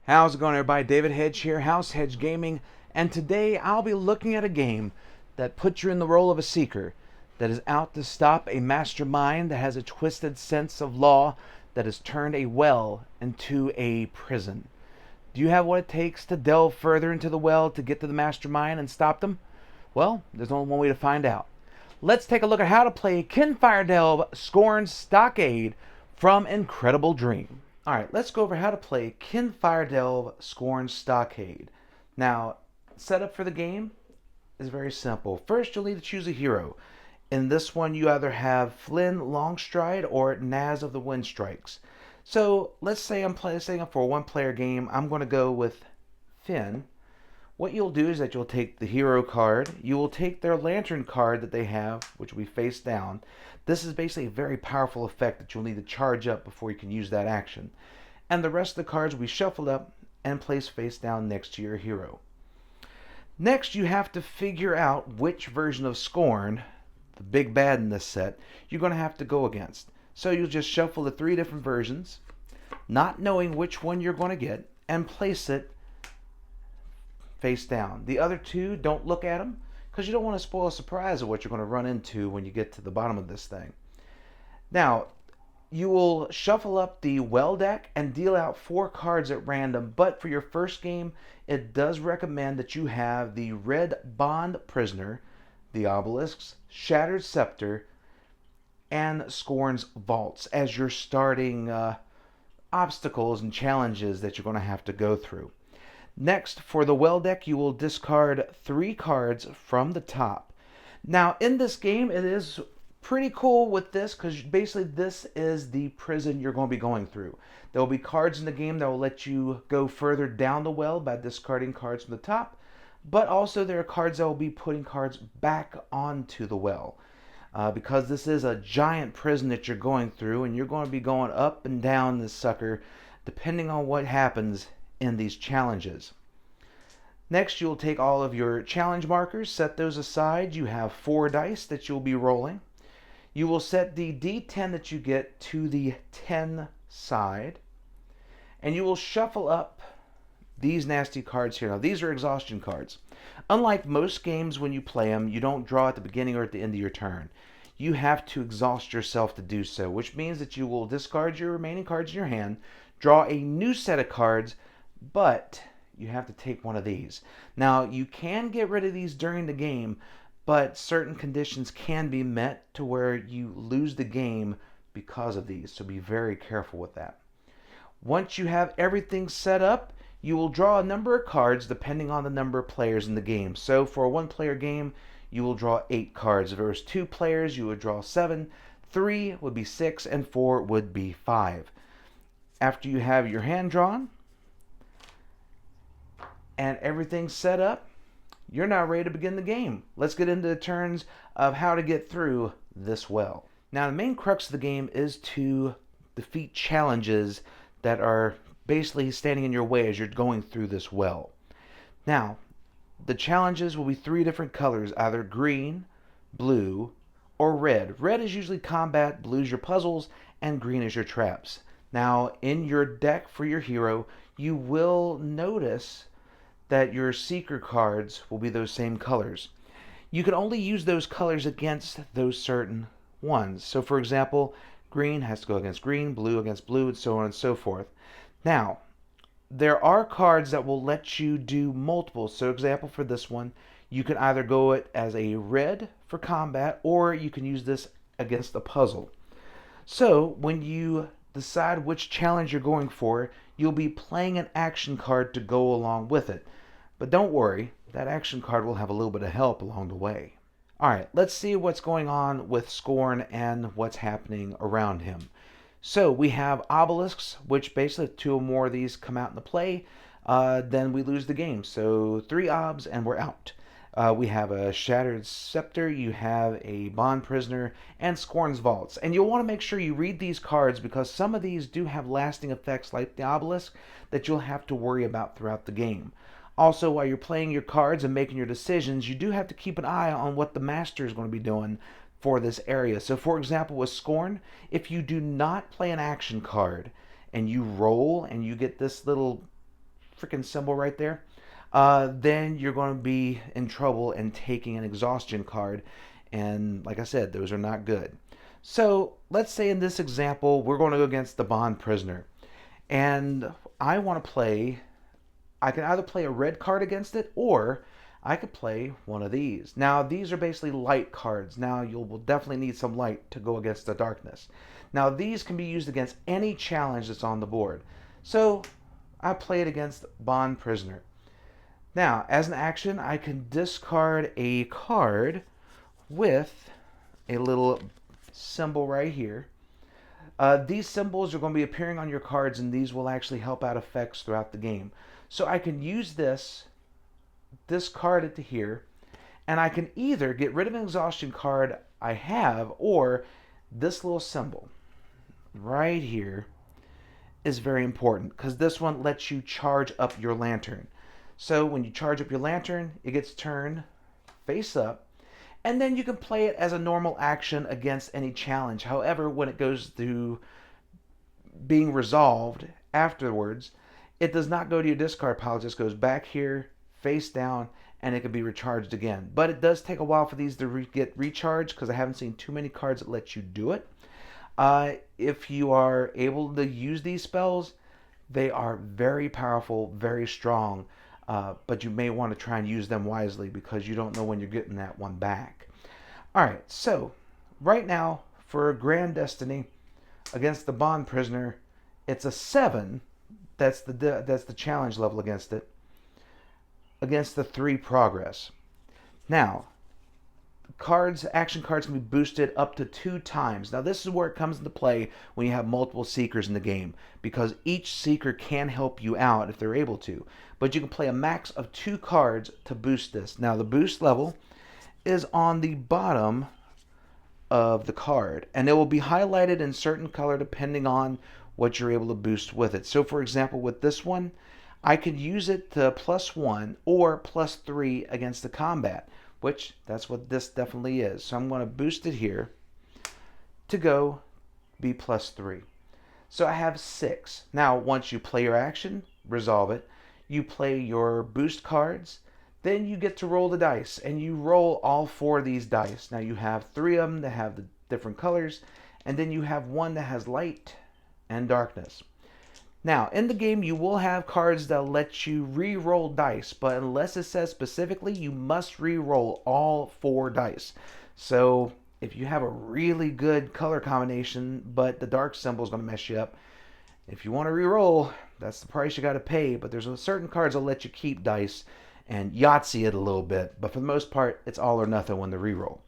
How's it going, everybody? David Hedge here, House Hedge Gaming, and today I'll be looking at a game that puts you in the role of a seeker that is out to stop a mastermind that has a twisted sense of law that has turned a well into a prison. Do you have what it takes to delve further into the well to get to the mastermind and stop them? Well, there's only one way to find out. Let's take a look at how to play Kinfire Delve Scorn Stockade from Incredible Dream. Alright, let's go over how to play Kinfire Delve Scorn Stockade. Now, setup for the game is very simple. First, you'll need to choose a hero. In this one, you either have Flynn Longstride or Naz of the Wind Strikes. So, let's say I'm setting up for a one-player game. I'm going to go with Finn. What you'll do is that you'll take the hero card, you will take their lantern card that they have, which will be face down. This is basically a very powerful effect that you'll need to charge up before you can use that action. And the rest of the cards will be shuffled up and placed face down next to your hero. Next, you have to figure out which version of Scorn, the big bad in this set, you're going to have to go against. So you'll just shuffle the 3 different versions, not knowing which one you're going to get, and place it face down. The other 2, don't look at them because you don't want to spoil a surprise of what you're going to run into when you get to the bottom of this thing. Now, you will shuffle up the well deck and deal out 4 cards at random, but for your first game, it does recommend that you have the red bond prisoner, the obelisks, shattered scepter, and Scorn's vaults as your starting obstacles and challenges that you're going to have to go through. Next, for the well deck, you will discard 3 cards from the top. Now, in this game, it is pretty cool with this because basically this is the prison you're going to be going through. There will be cards in the game that will let you go further down the well by discarding cards from the top, but also there are cards that will be putting cards back onto the well. Because this is a giant prison that you're going through, and you're going to be going up and down this sucker depending on what happens in these challenges. Next, you'll take all of your challenge markers, set those aside. You have 4 dice that you'll be rolling. You will set the D10 that you get to the 10 side, and you will shuffle up these nasty cards here. Now, these are exhaustion cards. Unlike most games, when you play them, you don't draw at the beginning or at the end of your turn. You have to exhaust yourself to do so, which means that you will discard your remaining cards in your hand, draw a new set of cards, but you have to take one of these. Now, you can get rid of these during the game, but certain conditions can be met to where you lose the game because of these, so be very careful with that. Once you have everything set up, you will draw a number of cards depending on the number of players in the game. So for a 1-player game, you will draw 8 cards. If there was 2 players, you would draw 7, 3 would be 6, and 4 would be 5. After you have your hand drawn and everything set up, you're now ready to begin the game. Let's get into the turns of how to get through this well. Now, the main crux of the game is to defeat challenges that are basically standing in your way as you're going through this well. Now, the challenges will be 3 different colors, either green, blue, or red. Red is usually combat, blue is your puzzles, and green is your traps. Now, in your deck for your hero, you will notice that your seeker cards will be those same colors. You can only use those colors against those certain ones. So for example, green has to go against green, blue against blue, and so on and so forth. Now, there are cards that will let you do multiple. So example for this one, you can either go it as a red for combat, or you can use this against a puzzle. So when you decide which challenge you're going for, you'll be playing an action card to go along with it. But don't worry, that action card will have a little bit of help along the way. Alright, let's see what's going on with Scorn and what's happening around him. So we have obelisks, which basically if 2 or more of these come out into play, then we lose the game. So 3 obs and we're out. We have a shattered scepter, you have a bond prisoner, and Scorn's vaults. And you'll want to make sure you read these cards because some of these do have lasting effects like the obelisk that you'll have to worry about throughout the game. Also, while you're playing your cards and making your decisions, you do have to keep an eye on what the master is going to be doing for this area. So for example, with Scorn, if you do not play an action card and you roll and you get this little freaking symbol right there, then you're going to be in trouble and taking an exhaustion card. And like I said, those are not good. So let's say in this example, we're going to go against the bond prisoner. And I want to play, I can either play a red card against it, or I could play one of these. Now, these are basically light cards. Now, you'll definitely need some light to go against the darkness. Now, these can be used against any challenge that's on the board. So, I play it against Bond Prisoner. Now, as an action, I can discard a card with a little symbol right here. These symbols are going to be appearing on your cards, and these will actually help out effects throughout the game. So I can use this, discard it to here, and I can either get rid of an exhaustion card I have, or this little symbol right here is very important, because this one lets you charge up your lantern. So when you charge up your lantern, it gets turned face up, and then you can play it as a normal action against any challenge. However, when it goes to being resolved afterwards, it does not go to your discard pile. It just goes back here, face down, and it can be recharged again. But it does take a while for these to get recharged, because I haven't seen too many cards that let you do it. If you are able to use these spells, they are very powerful, very strong, but you may want to try and use them wisely, because you don't know when you're getting that one back. Alright, so right now for Grand Destiny against the Bond Prisoner, it's a 7. That's the challenge level against it, against the 3 progress. Now, action cards can be boosted up to 2 times. Now, this is where it comes into play when you have multiple Seekers in the game, because each Seeker can help you out if they're able to. But you can play a max of 2 cards to boost this. Now, the boost level is on the bottom of the card, and it will be highlighted in certain color depending on what you're able to boost with it. So, for example, with this one, I could use it to +1 or +3 against the combat, which that's what this definitely is. So I'm going to boost it here to go be +3. So I have 6. Now, once you play your action, resolve it, you play your boost cards, then you get to roll the dice, and you roll all 4 of these dice. Now, you have 3 of them that have the different colors, and then you have 1 that has light and darkness. Now, in the game, you will have cards that let you re-roll dice, but unless it says specifically, you must re-roll all 4 dice. So, if you have a really good color combination, but the dark symbol is going to mess you up, if you want to re-roll, that's the price you got to pay. But there's certain cards that let you keep dice and Yahtzee it a little bit, but for the most part, it's all or nothing when the re-roll.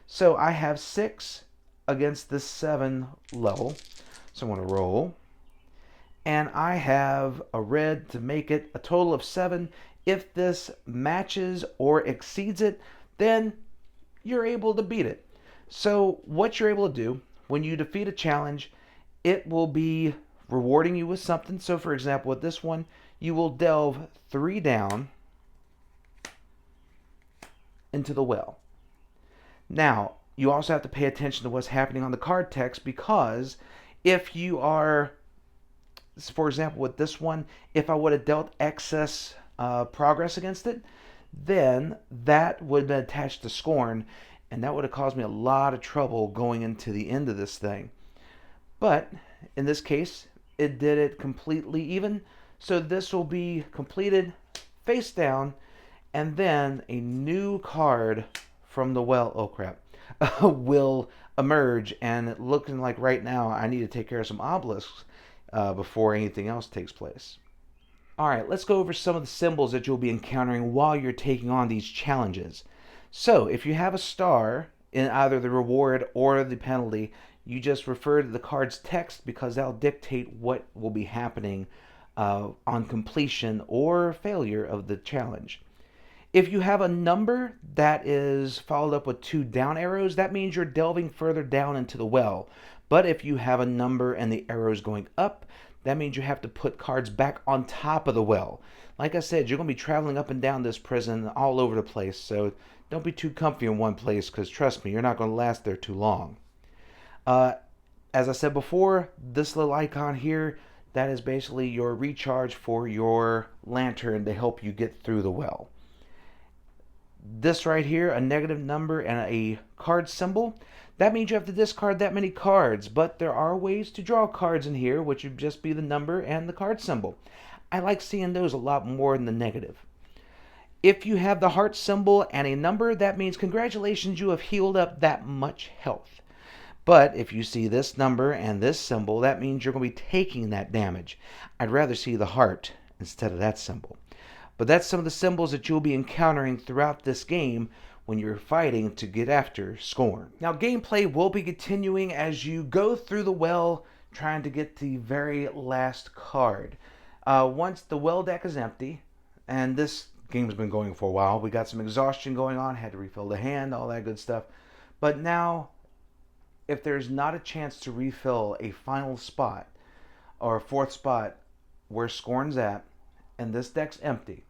So, I have 6 against this 7 level. So, I'm going to roll. And I have a red to make it a total of 7. If this matches or exceeds it, then you're able to beat it. So what you're able to do when you defeat a challenge, it will be rewarding you with something. So for example, with this one, you will delve 3 down into the well. Now, you also have to pay attention to what's happening on the card text, because if you are, for example, with this one, if I would have dealt excess progress against it, then that would have been attached to Scorn, and that would have caused me a lot of trouble going into the end of this thing. But in this case, it did it completely even, so this will be completed face down, and then a new card from the well, oh crap, will emerge, and looking like right now I need to take care of some obelisks before anything else takes place. Alright, let's go over some of the symbols that you'll be encountering while you're taking on these challenges. So, if you have a star in either the reward or the penalty, you just refer to the card's text, because that'll dictate what will be happening on completion or failure of the challenge. If you have a number that is followed up with 2 down arrows, that means you're delving further down into the well. But if you have a number and the arrows going up, that means you have to put cards back on top of the well. Like I said, you're going to be traveling up and down this prison all over the place, so don't be too comfy in one place, because trust me, you're not going to last there too long. As I said before, this little icon here That is basically your recharge for your lantern to help you get through the well. This right here, a negative number and a card symbol, that means you have to discard that many cards, but there are ways to draw cards in here, which would just be the number and the card symbol. I like seeing those a lot more than the negative. If you have the heart symbol and a number, that means congratulations, you have healed up that much health. But if you see this number and this symbol, that means you're going to be taking that damage. I'd rather see the heart instead of that symbol. But that's some of the symbols that you'll be encountering throughout this game when you're fighting to get after Scorn. Now, gameplay will be continuing as you go through the well trying to get the very last card. Once the well deck is empty, and this game's been going for a while, we got some exhaustion going on, had to refill the hand, all that good stuff. But now, if there's not a chance to refill a final spot or a fourth spot where Scorn's at, and this deck's empty,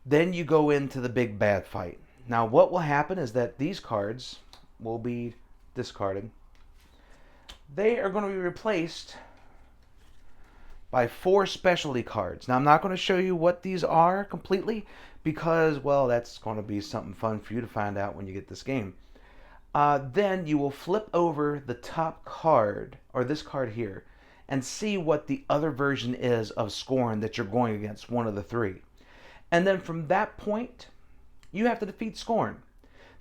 then you go into the big bad fight. Now what will happen is that these cards will be discarded. They are going to be replaced by 4 specialty cards. Now I'm not going to show you what these are completely because, well, that's going to be something fun for you to find out when you get this game. Then you will flip over the top card, or this card here, and see what the other version is of Scorn that you're going against, one of the 3. And then from that point, you have to defeat Scorn.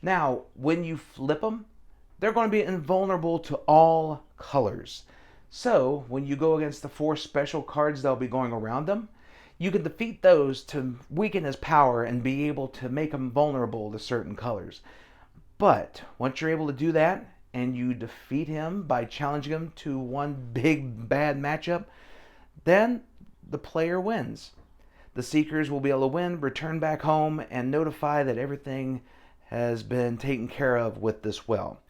Now, when you flip them, they're going to be invulnerable to all colors. So, when you go against the 4 special cards that'll be going around them, you can defeat those to weaken his power and be able to make him vulnerable to certain colors. But, once you're able to do that, and you defeat him by challenging him to one big bad matchup, then the player wins. The Seekers will be able to win, return back home, and notify that everything has been taken care of with this well.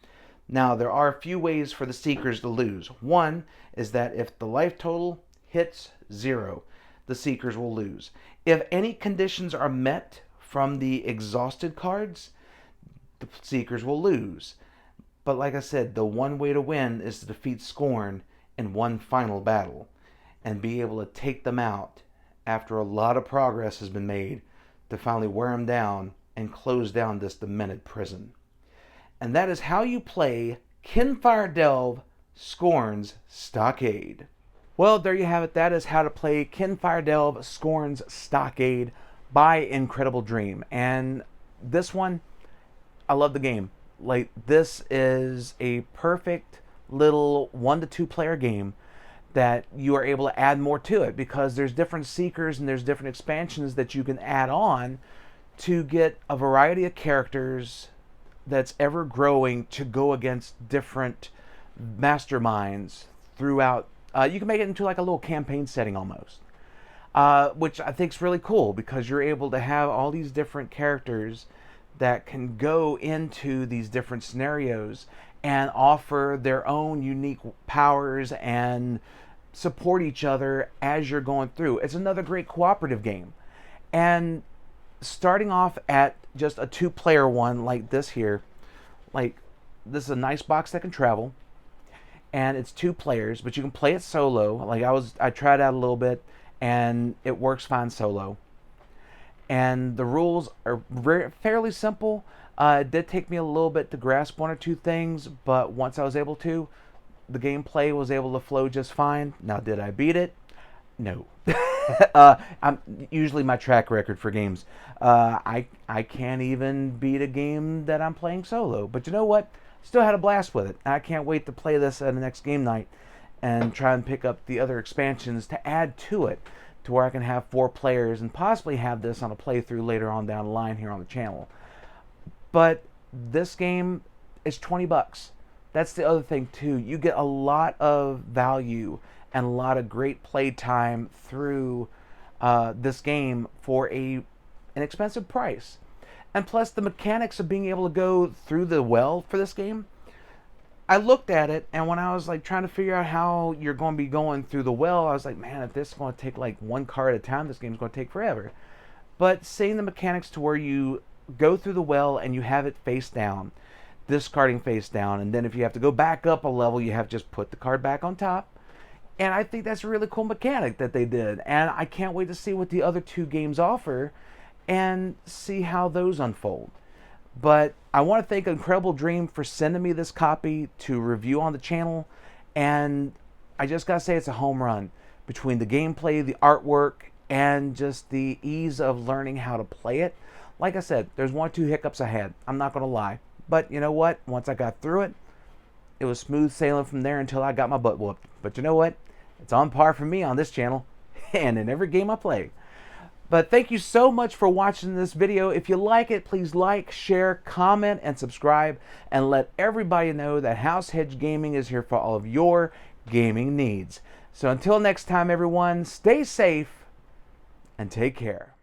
Now, there are a few ways for the Seekers to lose. One is that if the life total hits 0, the Seekers will lose. If any conditions are met from the exhausted cards, the Seekers will lose. But like I said, the one way to win is to defeat Scorn in one final battle and be able to take them out after a lot of progress has been made to finally wear him down and close down this demented prison. And that is how you play Kinfire Delve, Scorn's Stockade. Well, there you have it. That is how to play Kinfire Delve, Scorn's Stockade by Incredible Dream. And this one, I love the game. Like, this is a perfect little 1 to 2 player game that you are able to add more to it because there's different Seekers and there's different expansions that you can add on to get a variety of characters that's ever growing to go against different masterminds throughout. You can make it into like a little campaign setting almost, which I think is really cool because you're able to have all these different characters that can go into these different scenarios and offer their own unique powers and support each other as you're going through. It's another great cooperative game. And starting off at just a 2-player one like this here, like this is a nice box that can travel, and it's 2 players, but you can play it solo. Like I tried out a little bit, and it works fine solo. And the rules are fairly simple. It did take me a little bit to grasp 1 or 2 things, but once I was able to, the gameplay was able to flow just fine. Now, did I beat it? No. I'm usually my track record for games. I can't even beat a game that I'm playing solo. But you know what? Still had a blast with it. I can't wait to play this at the next game night and try and pick up the other expansions to add to it, to where I can have 4 players and possibly have this on a playthrough later on down the line here on the channel. But this game is $20. That's the other thing too. You get a lot of value and a lot of great play time through this game for an expensive price. And plus the mechanics of being able to go through the well for this game, I looked at it, and when I was like trying to figure out how you're going to be going through the well, I was like, man, if this is going to take like 1 card at a time, this game's going to take forever. But seeing the mechanics to where you go through the well and you have it face down, discarding face down, and then if you have to go back up a level, you have to just put the card back on top, And I think that's a really cool mechanic that they did. And I can't wait to see what the other two games offer and see how those unfold. But I want to thank Incredible Dream for sending me this copy to review on the channel. And I just got to say it's a home run between the gameplay, the artwork, and just the ease of learning how to play it. Like I said, there's one or two hiccups I had. I'm not going to lie. But you know what? Once I got through it, it was smooth sailing from there until I got my butt whooped. But you know what? It's on par for me on this channel and in every game I play. But thank you so much for watching this video. If you like it, please like, share, comment, and subscribe. And let everybody know that House Hedge Gaming is here for all of your gaming needs. So until next time, everyone, stay safe and take care.